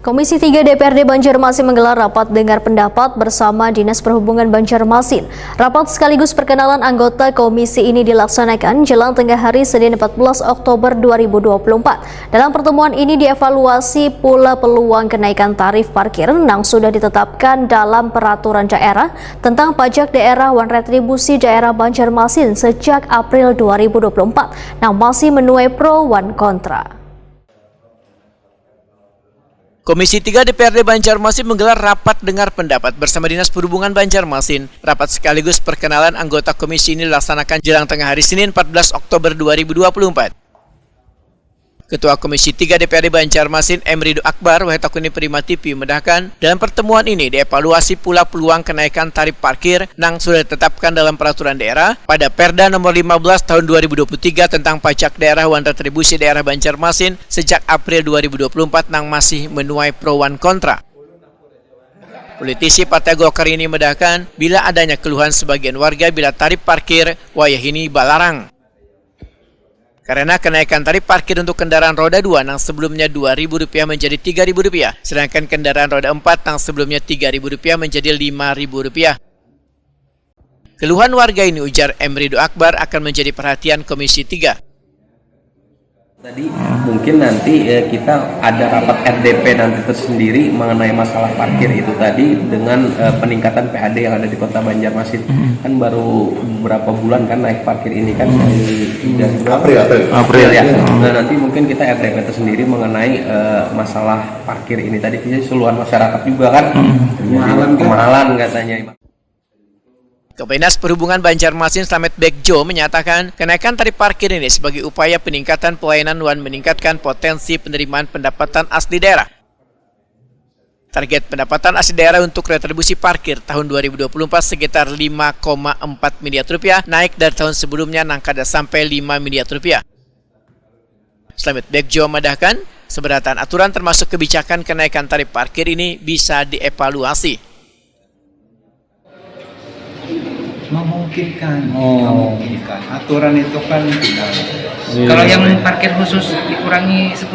Komisi 3 DPRD Banjarmasin menggelar rapat dengar pendapat bersama Dinas Perhubungan Banjarmasin. Rapat sekaligus perkenalan anggota komisi ini dilaksanakan jelang tengah hari Senin 14 Oktober 2024. Dalam pertemuan ini dievaluasi pula peluang kenaikan tarif parkir yang sudah ditetapkan dalam peraturan daerah tentang pajak daerah dan retribusi daerah Banjarmasin sejak April 2024 yang masih menuai pro dan kontra. Komisi 3 DPRD Banjarmasin menggelar rapat dengar pendapat bersama Dinas Perhubungan Banjarmasin. Rapat sekaligus perkenalan anggota komisi ini dilaksanakan jelang tengah hari Senin 14 Oktober 2024. Ketua Komisi 3 DPRD Banjarmasin M. Ridho Akbar Wahetakuni Prima TV medahkan dalam pertemuan ini dievaluasi pula peluang kenaikan tarif parkir yang sudah ditetapkan dalam peraturan daerah pada Perda nomor 15 tahun 2023 tentang pajak daerah dan retribusi daerah Banjarmasin sejak April 2024 yang masih menuai pro dan kontra. Politisi Partai Golkar ini medahkan bila adanya keluhan sebagian warga bila tarif parkir wayah ini balarang. Karena kenaikan tarif parkir untuk kendaraan roda 2 yang sebelumnya Rp2.000 menjadi Rp3.000, sedangkan kendaraan roda 4 yang sebelumnya Rp3.000 menjadi Rp5.000. Keluhan warga ini, ujar M. Ridho Akbar, akan menjadi perhatian Komisi 3. Tadi mungkin nanti kita ada rapat RDP nanti tersendiri mengenai masalah parkir itu tadi dengan peningkatan PAD yang ada di Kota Banjarmasin. Kan baru beberapa bulan kan naik parkir ini kan April ya. Nah nanti mungkin kita RDP tersendiri mengenai masalah parkir ini tadi keseluruhan masyarakat juga kan kemahalan katanya. Kepala Dinas Perhubungan Banjarmasin Slamet Bekjo menyatakan kenaikan tarif parkir ini sebagai upaya peningkatan pelayanan dan meningkatkan potensi penerimaan pendapatan asli daerah. Target pendapatan asli daerah untuk retribusi parkir tahun 2024 sekitar Rp5,4 miliar, naik dari tahun sebelumnya yang kada sampai Rp5 miliar. Slamet Bekjo menambahkan sebenarnya aturan termasuk kebijakan kenaikan tarif parkir ini bisa dievaluasi. Memungkinkan. Aturan itu kan tidak. Kalau yang parkir khusus dikurangi 10%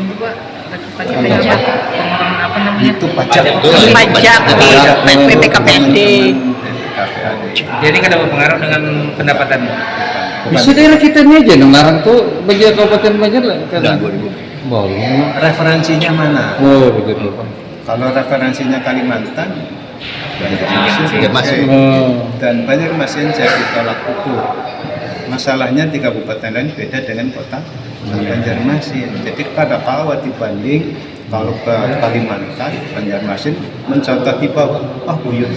juga pajak pengurangan apa namanya? Itu pajak di PTKPD. Jadi kan ada pengaruh dengan pendapatan. Bisa daerah kita ini aja, Ngarang tuh Banjar Kabupaten Banjar lah. Referensinya mana? Oh begitu. Kalau referensinya Kalimantan, Banjarmasin. Dan Banjarmasin jadi tolak ukur. Masalahnya di kabupaten lain beda dengan kota Banjarmasin. Jadi pada bawah dibanding kalau ke Kalimantan, Banjarmasin mencontoh di bawah. Buyut